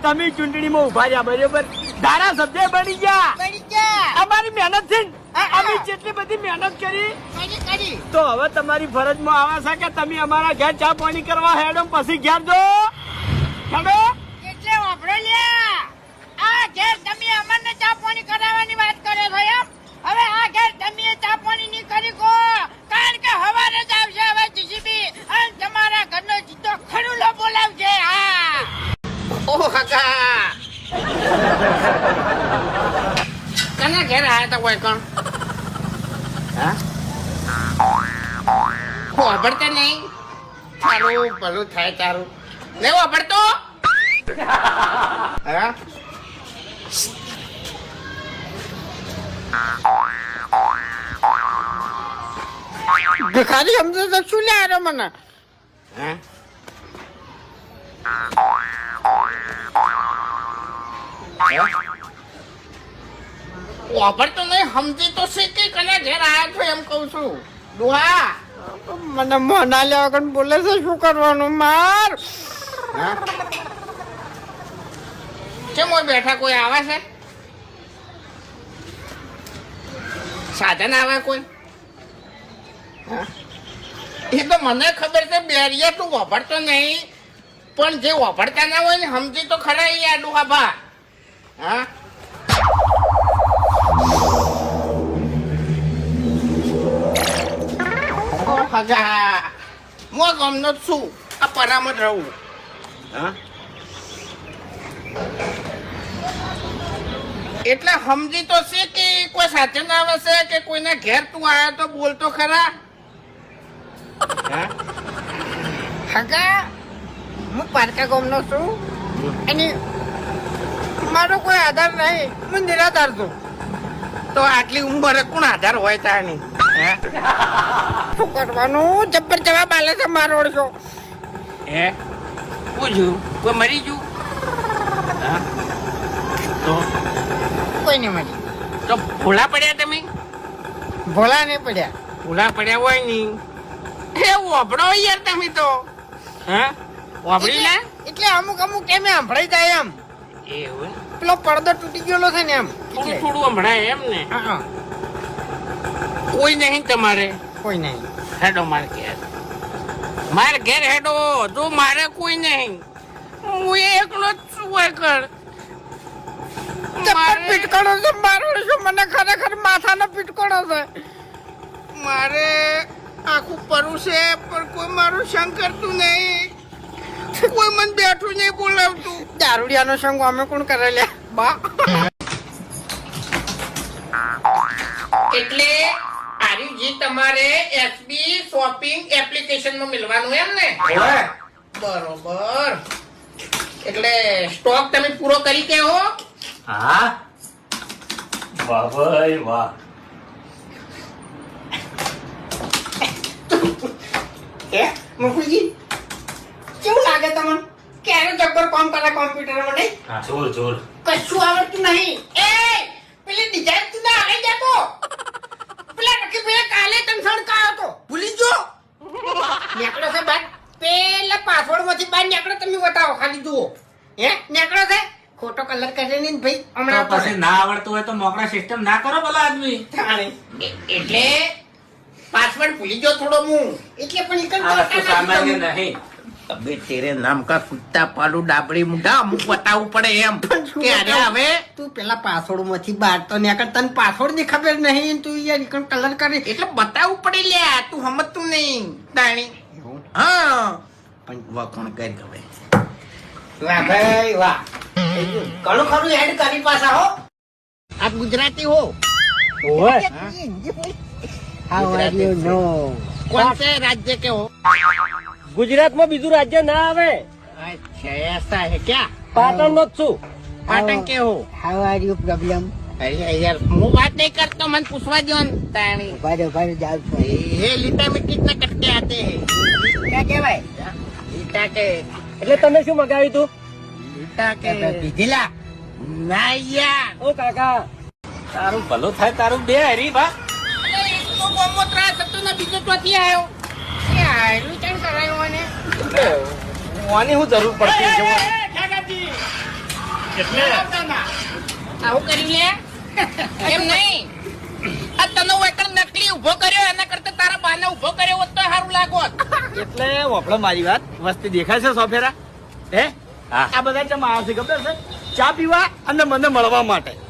તમે ચૂંટણીમાં ઉભા રહ્યા બરોબર, ધારાસભ્ય બની ગયા. અમારી મહેનત છે ને, અમે જેટલી બધી મહેનત કરી તો હવે તમારી ફરજમાં આવે છે કે તમે અમારા ઘેર ચા પાણી કરવા હેડો, પછી ઘેર જો હેડો. એટલે વાપરો લ્યા, આ ઘેર તમે અમને ચા પાણી કરાવવાની વાત કરો છો એમ? હવે આ ઘેર તમે ચા પાણી નહીં કરી કો, કારણ કે હવારે જ આવશે હવે જીસીબી અને તમારા ઘરનો જીતો ખડુલો બોલાવશે. હા ઓહ કાકા કના ઘેર આયા તા કોઈ કણ? હા વાપરતા નહીં. તારું ભલું થાય તારું નહીં વાપરતો. હા ભિખારી સમજો તો શું લે આરો મને? હા વાપરતો નહીં, સમજી તો છે કે કને ઘેર આયા છો એમ કઉ છું. ડોહા મને મોના લેવા કણ બોલે છે, શું કરવાનું માર? કેમ હોય બેઠા? કોઈ આવે છે? સાધન આવે કોઈ? એ તો મને ખબર છે બેરિયા તું વાપરતો નહીં, પણ જે વાપરતા ના હોય ને સમજી તો ખરા યાર ડોહા ભા. હા હું ગમનો જ છું, આ પરામાં જ રહું. હા એટલે સમજી તો છે કે કોઈ સાચન આવે છે કે કોઈના ઘેર તું આવ્યો તો બોલતો ખરા. હગા હું પારકા ગામનો છું અને મારો કોઈ આધાર નહીં, હું નિરાધાર છું. તો આટલી ઉંમરે કોણ આધાર હોય તારની? શું કરવાનું? જબ્બર જવાબ આલે છે મારો છો. હે પૂછ્યું કોઈ મરી ગયું? તો કોઈ નહીં મરી. તો ભૂલા પડ્યા તમે? ભોલા નહીં પડ્યા. ભૂલા પડ્યા હોય નહીં એ વાપરો યાર તમે તો. હા વાપરી લે. એટલે અમુક અમુક કેમ સંભળાઈ જાય એમ. એવું પેલો પડદો તૂટી ગયેલો છે ને એમ થોડું થોડું સંભળાય એમ ને? કોઈ નહીં તમારે? કોઈ નહીં. હેડો મારે ઘેર, મારે ઘેર હેડો. જો મારે કોઈ નહીં, હું એકલો જ છું. કર પીટકણો છે મારો શું? મને ખરેખર માથાનો પીટકણો છે. મારે આખું પરું છે પણ કોઈ મારું સંગ કરતું નહીં, કોઈ મને બેઠું નહીં બોલાવતું. દારૂડિયાનો સંગ અમે કોણ કરે લે બા? એટલે આર્યુજી તમારે એસબી શોપિંગ એપ્લિકેશનમાં મિલવાનું એમ ને? બરોબર. એટલે સ્ટોક તમે પૂરો કરી કે હો? હા વાહ ભાઈ વાહ. મુખુજી કેવું લાગે તમને? ક્યારે જબ્બર કામ કરે કોમ્પ્યુટરમાં નહીં? જોર જોર. કશું આવડતું નહીં. એ પેલી ડિઝાઇન તું ના આગળ જતો પેલા નક્કી પેલા કાલે તને સણકાયો તો ભૂલી જો. નેકળો છે બાર પેલા પાસવર્ડ માંથી બહાર નેકળો. તમે બતાવો ખાલી જુઓ. હે નેકળો છે? ખોટો કલર કરે ને ભાઈ હમણાં. પછી ના આવડતું હોય તો મોકળા સિસ્ટમ ના કરો ભલા આદમી. એટલે પાસવર્ડ ભૂલી ગયો થોડો હું, એટલે પણ નહીં. અબે તેરે નામ કા કુત્તા પાલુ ડાબડી મુઢા અમુક બતાવવું પડે એમ કે અરે હવે તું પેલા પાસવર્ડ માંથી બહાર તો નીકળ. તને પાસવર્ડ ની ખબર નહીં, તું યાર નીકળ કલર કરે એટલે બતાવવું પડે લે. તું સમજતું નહીં તાણી. હા પણ વખણ કરી ખબર. વાહ ભાઈ વાહ, ઘણું ખરું એડ કરી પાછા હો. આપ ગુજરાતી હો? કોણ સે રાજ્ય કે હો? ગુજરાત માં બીજું રાજ્ય ના આવે. अच्छा ऐसा है क्या? પાટણ નો જ છું. पाटन के हो? How are you problem? अरे यार હું વાત નહીં કરતો, મને પૂછવા દો ને તાણી. ભાઈ જાવ છો. ये लीटा में कितना कटके आते हैं? ક્યાં કહેવાય? लीटा के એટલે તમે શું મગાવ્યું તું? लीटा के પીધેલા ના યાર. ઓ કાકા તારું ભલું થાય, તારું બે હરી બા. અરે એક તો ગોમો ત્રાસ હતો ને બીજો ત્યાંથી આવ્યો. એ આયરું કેમ કરાયું મને? ઓની હું જરૂર પડતી જો. ઠાકાજી એટલે આવું કર્યું લે એમ નહીં આ તને વેકણ નકલી ઉભો કર્યો એના કરતા તારા બાને ઉભો કર્યો હોત તો સારું લાગોત. એટલે વાપરો મારી વાત વસ્તી દેખાય છે સોફેરા હે હા. આ બધા ચમ આવ્યા છે ખબર છે ચા પીવા અને મને મળવા માટે